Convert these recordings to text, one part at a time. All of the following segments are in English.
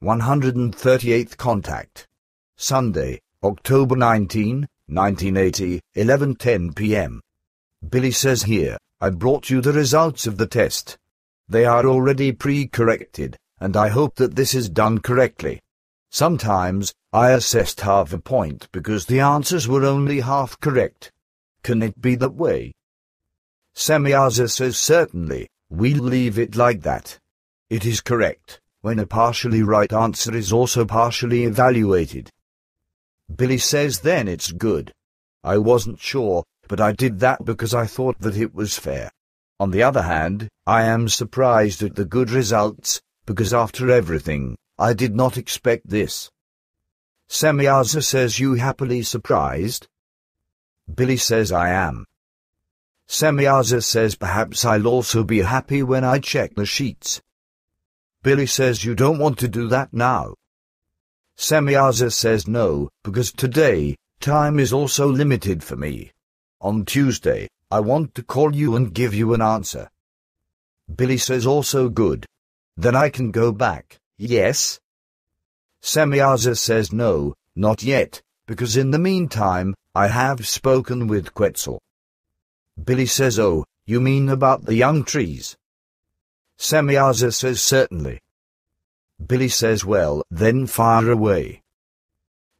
138th Contact. Sunday, October 19, 1980, 11:10 p.m. Billy says here, I brought you the results of the test. They are already pre-corrected, and I hope that this is done correctly. Sometimes, I assessed half a point because the answers were only half correct. Can it be that way? Semyaza says certainly, we'll leave it like that. It is correct, when a partially right answer is also partially evaluated. Billy says then it's good. I wasn't sure, but I did that because I thought that it was fair. On the other hand, I am surprised at the good results, because after everything, I did not expect this. Semyaza says you happily surprised? Billy says I am. Semyaza says perhaps I'll also be happy when I check the sheets. Billy says you don't want to do that now. Semyaza says no, because today, time is also limited for me. On Tuesday, I want to call you and give you an answer. Billy says also good. Then I can go back, yes? Semyaza says no, not yet, because in the meantime, I have spoken with Quetzal. Billy says oh, you mean about the young trees? Semyaza says certainly. Billy says well, then fire away.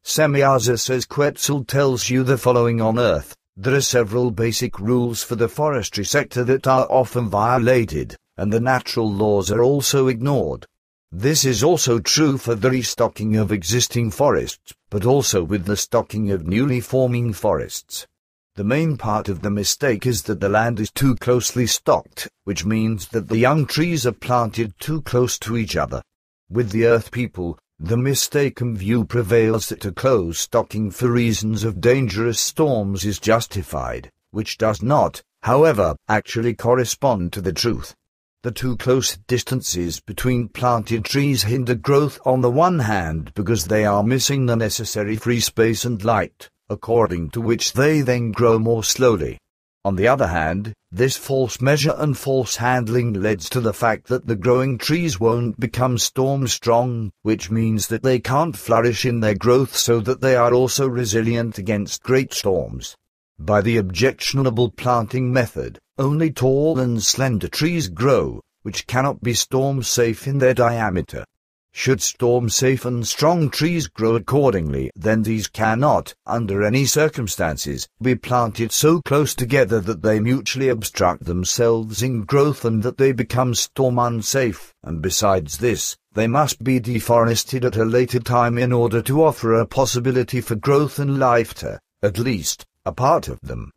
Semyaza says Quetzal tells you the following on Earth. There are several basic rules for the forestry sector that are often violated, and the natural laws are also ignored. This is also true for the restocking of existing forests, but also with the stocking of newly forming forests. The main part of the mistake is that the land is too closely stocked, which means that the young trees are planted too close to each other. With the Earth people, the mistaken view prevails that a close stocking for reasons of dangerous storms is justified, which does not, however, actually correspond to the truth. The too close distances between planted trees hinder growth on the one hand because they are missing the necessary free space and light, according to which they then grow more slowly. On the other hand, this false measure and false handling leads to the fact that the growing trees won't become storm-strong, which means that they can't flourish in their growth so that they are also resilient against great storms. By the objectionable planting method, only tall and slender trees grow, which cannot be storm-safe in their diameter. Should storm-safe and strong trees grow accordingly, then these cannot, under any circumstances, be planted so close together that they mutually obstruct themselves in growth and that they become storm-unsafe, and besides this, they must be deforested at a later time in order to offer a possibility for growth and life to, at least, a part of them.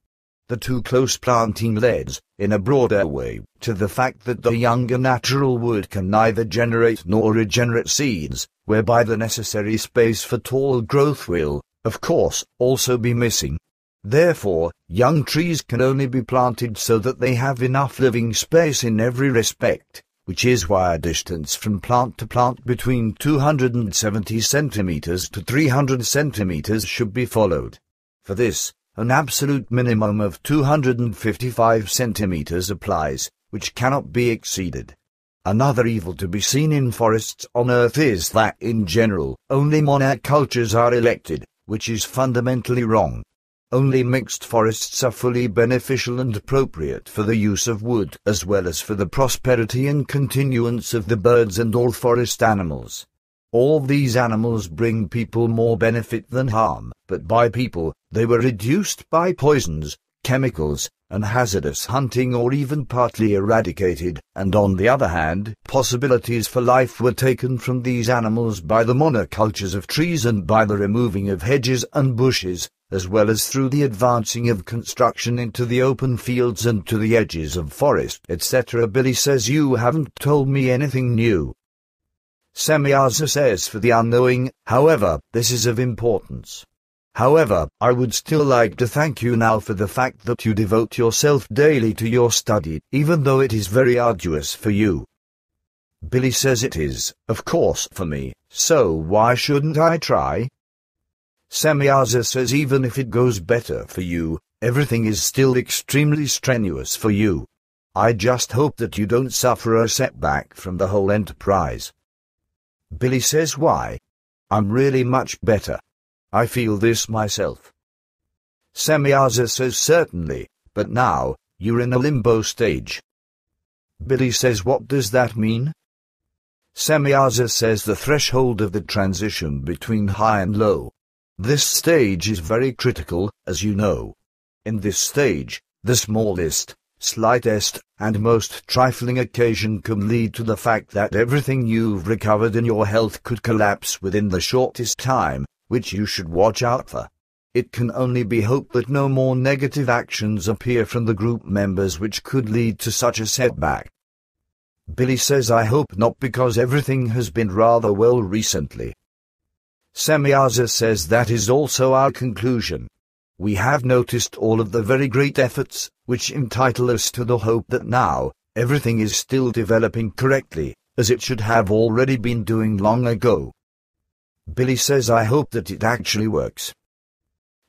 The too close planting leads, in a broader way, to the fact that the younger natural wood can neither generate nor regenerate seeds, whereby the necessary space for tall growth will, of course, also be missing. Therefore, young trees can only be planted so that they have enough living space in every respect, which is why a distance from plant to plant between 270 centimeters to 300 centimeters should be followed. For this, an absolute minimum of 255 centimeters applies, which cannot be exceeded. Another evil to be seen in forests on Earth is that, in general, only monocultures are elected, which is fundamentally wrong. Only mixed forests are fully beneficial and appropriate for the use of wood, as well as for the prosperity and continuance of the birds and all forest animals. All these animals bring people more benefit than harm, but by people, they were reduced by poisons, chemicals, and hazardous hunting or even partly eradicated, and on the other hand, possibilities for life were taken from these animals by the monocultures of trees and by the removing of hedges and bushes, as well as through the advancing of construction into the open fields and to the edges of forest, etc. Billy says you haven't told me anything new. Semyaza says for the unknowing, however, this is of importance. However, I would still like to thank you now for the fact that you devote yourself daily to your study, even though it is very arduous for you. Billy says it is, of course, for me, so why shouldn't I try? Semyaza says even if it goes better for you, everything is still extremely strenuous for you. I just hope that you don't suffer a setback from the whole enterprise. Billy says, why? I'm really much better. I feel this myself. Semyaza says, certainly, but now, you're in a limbo stage. Billy says, what does that mean? Semyaza says, the threshold of the transition between high and low. This stage is very critical, as you know. In this stage, the smallest, slightest, and most trifling occasion can lead to the fact that everything you've recovered in your health could collapse within the shortest time, which you should watch out for. It can only be hoped that no more negative actions appear from the group members which could lead to such a setback. Billy says, I hope not, because everything has been rather well recently. Semyaza says, that is also our conclusion. We have noticed all of the very great efforts, which entitle us to the hope that now, everything is still developing correctly, as it should have already been doing long ago. Billy says, I hope that it actually works.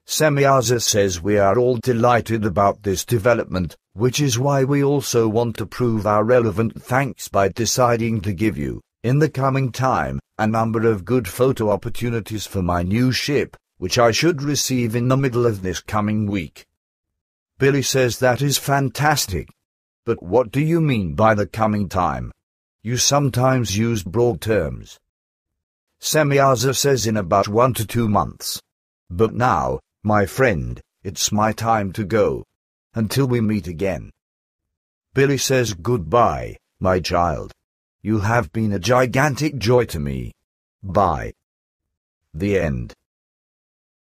Semyaza says, we are all delighted about this development, which is why we also want to prove our relevant thanks by deciding to give you, in the coming time, a number of good photo opportunities for my new ship, which I should receive in the middle of this coming week. Billy says, that is fantastic. But what do you mean by the coming time? You sometimes use broad terms. Semyaza says, in about 1 to 2 months. But now, my friend, it's my time to go. Until we meet again. Billy says, goodbye, my child. You have been a gigantic joy to me. Bye. The end.